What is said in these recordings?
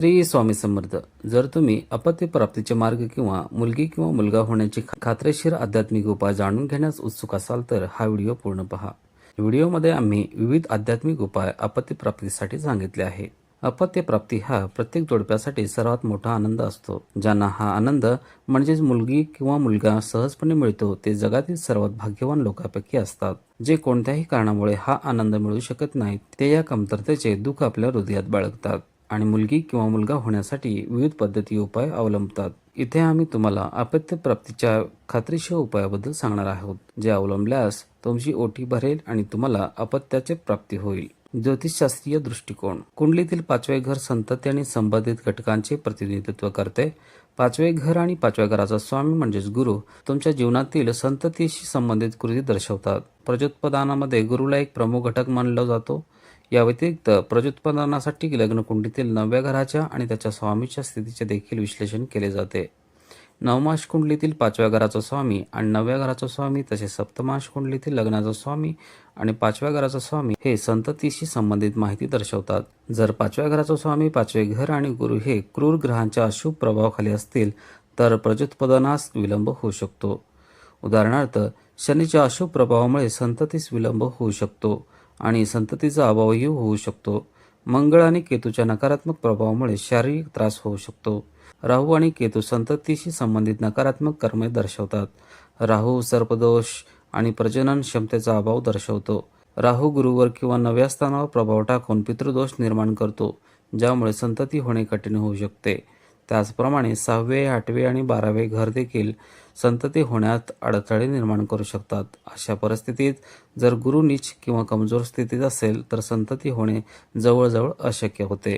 श्री स्वामी समर्थ. जर तुम्ही अपत्य प्राप्तीचे मार्ग किंवा मुलगी किंवा मुलगा होण्याची खात्रीशीर आध्यात्मिक उपाय जाणून घेण्यास उत्सुक असाल तर हा व्हिडिओ पूर्ण पहा. व्हिडिओमध्ये आम्ही विविध आध्यात्मिक उपाय अपत्य प्राप्तीसाठी सांगितले आहे. अपत्य प्राप्ती हा प्रत्येक जोडप्यासाठी सर्वात मोठा आनंद असतो. ज्यांना हा आनंद म्हणजेच मुलगी किंवा मुलगा सहजपणे मिळतो ते जगातील सर्वात भाग्यवान लोकांपैकी असतात. जे कोणत्याही कारणामुळे हा आनंद मिळू शकत नाहीत ते या कमतरतेचे दुःख आपल्या हृदयात बाळगतात आणि मुलगी किंवा मुलगा होण्यासाठी विविध पद्धती उपाय अवलंबतात. इथे आम्ही तुम्हाला अपत्य प्राप्तीच्या खात्रीशीर उपायाबद्दल सांगणार आहोत, जे अवलंबल्यास तुमची ओटी भरेल आणि तुम्हाला अपत्याची प्राप्ती होईल. ज्योतिषशास्त्रीय दृष्टिकोन. कुंडलीतील पाचवे घर संतती आणि संबंधित घटकांचे प्रतिनिधित्व करते. पाचवे घर आणि पाचव्या घराचा स्वामी म्हणजेच गुरु तुमच्या जीवनातील संततीशी संबंधित कृती दर्शवतात. प्रजोत्पादनामध्ये गुरुला एक प्रमुख घटक मानला जातो. या व्यतिरिक्त प्रजोत्पादनासाठी लग्न कुंडलीतील 9व्या घराच्या आणि त्याच्या स्वामीच्या स्थितीचे देखील विश्लेषण केले जाते. नवमाश कुंडलीतील 5व्या घराचा स्वामी आणि 9व्या घराचा स्वामी तसेच सप्तमाश कुंडलीतील लग्नाचा स्वामी आणि 5व्या घराचा स्वामी हे संततीशी संबंधित माहिती दर्शवतात. जर 5व्या घराचा स्वामी 5वे घर आणि गुरु हे क्रूर ग्रहांच्या अशुभ प्रभावाखाली असतील तर प्रजोत्पादनास विलंब होऊ शकतो. उदाहरणार्थ, शनीच्या अशुभ प्रभावामुळे संततीस विलंब होऊ शकतो आणि संततीचा अभावही होऊ शकतो. मंगळ आणि केतूच्या नकारात्मक प्रभावामुळे शारीरिक त्रास होऊ शकतो. राहू आणि केतू संततीशी संबंधित नकारात्मक कर्मे दर्शवतात. राहू सर्पदोष आणि प्रजनन क्षमतेचा अभाव दर्शवतो. राहू गुरुवर किंवा 9व्या स्थानावर प्रभाव टाकून पितृदोष निर्माण करतो, ज्यामुळे संतती होणे कठीण होऊ शकते. त्याचप्रमाणे 6वे, 8वे आणि 12वे घर देखील संतती होण्यात अडथळे निर्माण करू शकतात. अशा परिस्थितीत जर गुरु नीच किंवा कमजोर स्थितीत असेल तर संतती होणे जवळजवळ अशक्य होते.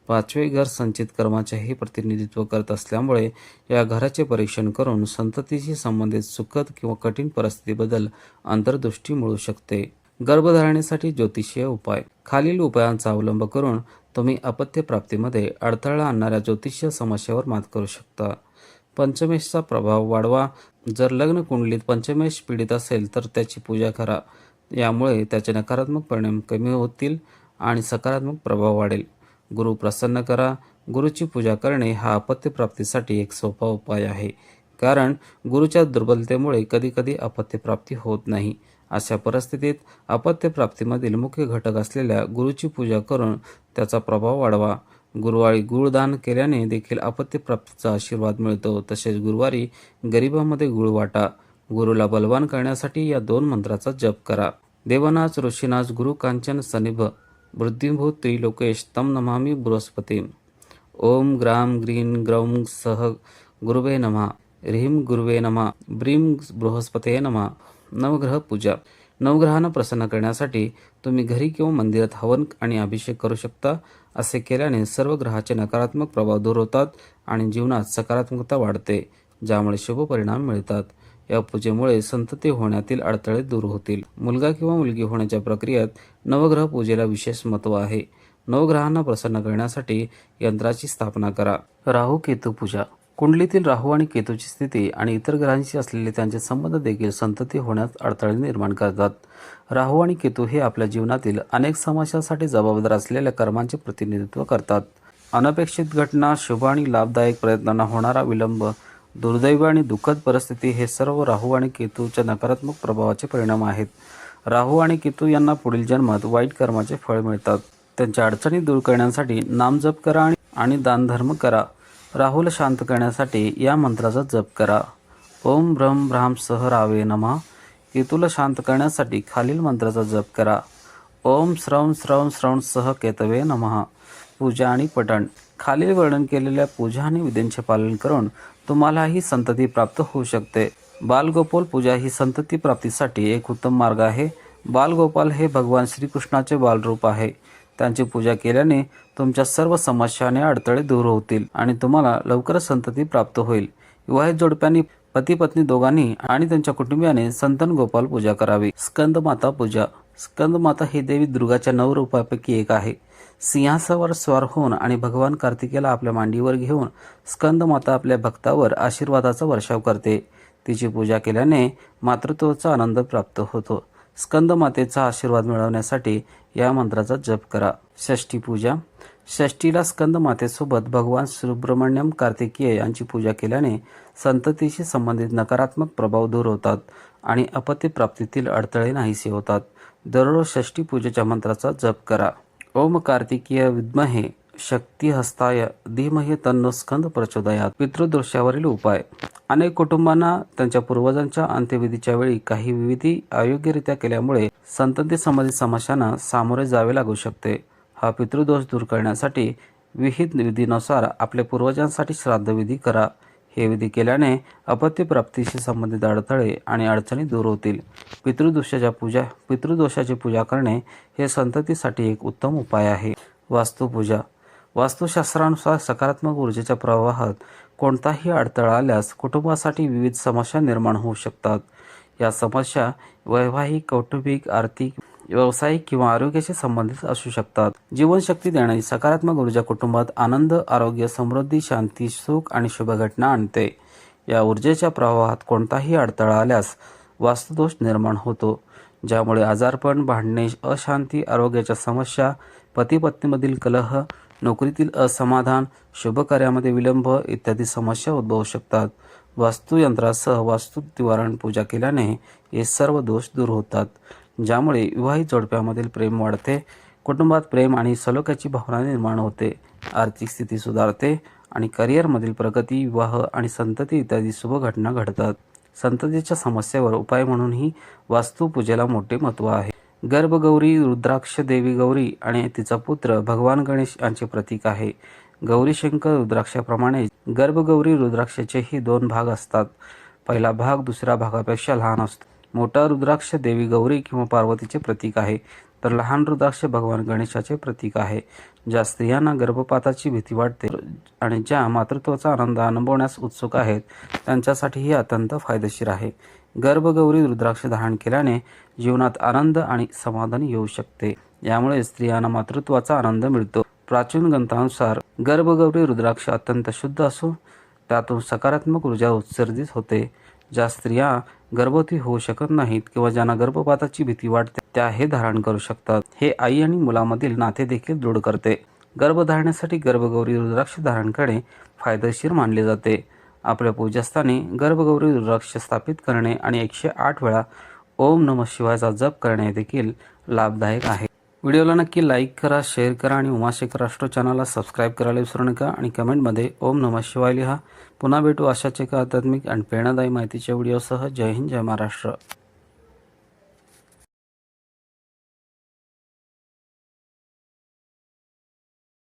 5वे घर संचित कर्माचेही प्रतिनिधित्व करत असल्यामुळे या घराचे परीक्षण करून संततीशी संबंधित सुखद किंवा कठीण परिस्थितीबद्दल अंतर्दृष्टी मिळू शकते. गर्भधारणेसाठी ज्योतिषीय उपाय. खालील उपायांचा अवलंब करून तुम्ही अपत्य प्राप्तीमध्ये अडथळा आणणाऱ्या ज्योतिषीय समस्येवर मात करू शकता. पंचमेशचा प्रभाव वाढवा. जर लग्न कुंडलीत पंचमेश पीडित असेल तर त्याची पूजा करा. यामुळे त्याचे नकारात्मक परिणाम कमी होतील आणि सकारात्मक प्रभाव वाढेल. गुरु प्रसन्न करा. गुरुची पूजा करणे हा अपत्य प्राप्तीसाठी एक सोपा उपाय आहे, कारण गुरुच्या दुर्बलतेमुळे कधीकधी अपत्य प्राप्ती होत नाही. अशा परिस्थितीत अपत्य प्राप्तीमधील मुख्य घटक असलेल्या गुरुची पूजा करून त्याचा प्रभाव वाढवा. गुरुवारी गुळदान केल्याने देखील अपत्य प्राप्तीचा आशीर्वाद मिळतो. तसेच गुरुवारी गरिबांमध्ये गुळ वाटा. गुरुला बलवान करण्यासाठी या 2 मंत्राचा जप करा. देवनाच ऋषीनाच गुरु कांचन सनिभ वृद्धिभूत त्रिलोकेश तम नमामि बृहस्पतीम. ओम ग्राम ग्रीन ग्रौम सह गुरुवे नमः. ह्रीम गुरुवे नमः. ब्रीम बृहस्पते नमः. नवग्रह पूजा. नवग्रहांना प्रसन्न करण्यासाठी तुम्ही घरी किंवा मंदिरात हवन आणि अभिषेक करू शकता. असे केल्याने सर्व ग्रहाचे नकारात्मक प्रभाव दूर होतात आणि जीवनात सकारात्मकता वाढते, ज्यामुळे शुभ परिणाम मिळतात. या पूजेमुळे संतती होण्यातील अडथळे दूर होतील. मुलगा किंवा मुलगी होण्याच्या प्रक्रियेत नवग्रह पूजेला विशेष महत्त्व आहे. नवग्रहांना प्रसन्न करण्यासाठी यंत्राची स्थापना करा. राहू केतू पूजा. कुंडलीतील राहू आणि केतूची स्थिती आणि इतर ग्रहांशी असलेले त्यांचे संबंध देखील संतती होण्यास अडथळे निर्माण करतात. राहू आणि केतू हे आपल्या जीवनातील अनेक समस्यांसाठी जबाबदार असलेल्या कर्मांचे प्रतिनिधित्व करतात. अनपेक्षित घटना, शुभ आणि लाभदायक प्रयत्नांना होणारा विलंब, दुर्दैव आणि दुःखद परिस्थिती हे सर्व राहू आणि केतूच्या नकारात्मक प्रभावाचे परिणाम आहेत. राहू आणि केतू यांना पुढील जन्मात वाईट कर्माचे फळ मिळतात. त्यांच्या अडचणी दूर करण्यासाठी नामजप करा आणि दानधर्म करा. राहूला शांत करण्यासाठी या मंत्राचा जप करा. ओम ब्रह्म ब्राह्म सह रावे नमः. केतूला शांत करण्यासाठी खालील मंत्राचा जप करा. ओम श्रवण श्रवण श्रवण सह केतवे नमः. पूजा आणि पठण. खालील वर्णन केलेल्या पूजा आणि विधींचे पालन करून तुम्हालाही संतती प्राप्त होऊ शकते. बालगोपाल पूजा ही संतती प्राप्तीसाठी एक उत्तम मार्ग आहे. बालगोपाल हे भगवान श्रीकृष्णाचे बालरूप आहे. त्यांची पूजा केल्याने तुमच्या सर्व समस्या आणि अडथळे दूर होतील आणि तुम्हाला लवकरच संतती प्राप्त होईल. विवाहित जोडप्यांनी पती पत्नी दोघांनी आणि त्यांच्या कुटुंबियाने संतन गोपाल पूजा करावी. स्कंदमाता पूजा. स्कंदमाता ही देवी दुर्गाच्या 9 रूपांपैकी एक आहे. सिंहासनावर स्वार होऊन आणि भगवान कार्तिकेला आपल्या मांडीवर घेऊन स्कंदमाता आपल्या भक्तावर आशीर्वादाचा वर्षाव करते. तिची पूजा केल्याने मातृत्वाचा आनंद प्राप्त होतो. स्कंदमातेचा आशीर्वाद मिळवण्यासाठी या मंत्राचा जप करा. षष्ठी पूजा. षष्टीला स्कंद मातेसोबत भगवान सुब्रमण्यम कार्तिकेय यांची पूजा केल्याने संततीशी संबंधित नकारात्मक प्रभाव दूर होतात आणि अपत्य प्राप्तीतील अडथळे नाहीसे होतात. दररोज षष्टी पूजेच्या मंत्राचा जप करा. ओम कार्तिकेय विद्महे शक्ती हस्ताय धीमहि तन्नो स्कंद प्रचोदयात. पितृदोषावरील उपाय. अनेक कुटुंबांना त्यांच्या पूर्वजांच्या अंत्यविधीच्या वेळी काही विधी अयोग्यरित्या केल्यामुळे संतती संबंधित समस्यांना सामोरे जावे लागू शकते. हा पितृदोष दूर करण्यासाठी विहित विधीनुसार आपल्या पूर्वजांसाठी श्राद्धविधी करा. हे विधी केल्याने अपत्य प्राप्तीशी संबंधित अडथळे आणि अडचणी दूर होतील. पितृदोषाची पूजा करणे हे संततीसाठी एक उत्तम उपाय आहे. वास्तुपूजा. वास्तुशास्त्रानुसार सकारात्मक ऊर्जेच्या प्रवाहात कोणताही अडथळा आल्यास कुटुंबासाठी विविध समस्या निर्माण होऊ शकतात. या समस्या वैवाहिक, कौटुंबिक, आर्थिक, व्यावसायिक किंवा आरोग्याशी संबंधित असू शकतात. जीवनशक्ती देणारी सकारात्मक ऊर्जा कुटुंबात आनंद, आरोग्य, समृद्धी, शांती, सुख आणि शुभ घटना आणते. या ऊर्जेच्या प्रवाहात कोणताही अडथळा आल्यास वास्तुदोष निर्माण होतो, ज्यामुळे आजारपण, भांडणे, अशांती, आरोग्याच्या समस्या, पती-पत्नीमधील कलह, नोकरीतील असमाधान, शुभकार्यामध्ये विलंब इत्यादी समस्या उद्भवू शकतात. वास्तुयंत्रासह वास्तु निवारण पूजा केल्याने हे सर्व दोष दूर होतात, ज्यामुळे विवाहित जोडप्यामधील प्रेम वाढते, कुटुंबात प्रेम आणि सलोख्याची भावना निर्माण होते, आर्थिक स्थिती सुधारते आणि करिअरमधील प्रगती, विवाह आणि संतती इत्यादी शुभ घटना घडतात. संततीच्या समस्येवर उपाय म्हणूनही वास्तुपूजेला मोठे महत्त्व आहे. गर्भगौरी रुद्राक्ष देवी गौरी आणि तिचा पुत्र भगवान गणेश यांचे प्रतीक आहे. गौरीशंकर रुद्राक्षाप्रमाणे गर्भगौरी रुद्राक्षाचेही 2 भाग असतात. पहिला भाग दुसऱ्या भागापेक्षा लहान असतो. मोठा रुद्राक्ष देवी गौरी किंवा पार्वतीचे प्रतीक आहे, तर लहान रुद्राक्ष भगवान गणेशाचे प्रतीक आहे. ज्या स्त्रियांना गर्भपाताची भीती वाटते आणि ज्या मातृत्वाचा आनंद अनुभवण्यास उत्सुक आहेत त्यांच्यासाठी ही अत्यंत फायदेशीर आहे. गर्भगौरी रुद्राक्ष धारण केल्याने जीवनात आनंद आणि समाधान येऊ शकते. यामुळे स्त्रियांना मातृत्वाचा आनंद मिळतो. प्राचीन ग्रंथानुसार गर्भगौरी रुद्राक्ष अत्यंत शुद्ध असून त्यातून सकारात्मक ऊर्जा उत्सर्जित होते. ज्या स्त्रिया गर्भवती होऊ शकत नाहीत किंवा ज्यांना गर्भपाताची भीती वाटते त्या हे धारण करू शकतात. हे आई आणि मुलामधील नाते देखील दृढ करते. गर्भधारणेसाठी गर्भगौरी रुद्राक्ष धारण करणे फायदेशीर मानले जाते. आपल्या पूजास्थानी गर्भगौरी रुद्राक्ष स्थापित करणे आणि 108 वेळा ओम नमः शिवायचा जप करणे देखील लाभदायक आहे. व्हिडिओला नक्की लाईक करा, शेअर करा आणि उमाशेखर राष्ट्र चॅनलला सबस्क्राईब करायला विसरू नका आणि कमेंटमध्ये ओम नमः शिवाय लिहा. पुन्हा भेटू अशाच एका आध्यात्मिक आणि प्रेरणादायी माहितीच्या व्हिडिओसह. जय हिंद, जय महाराष्ट्र.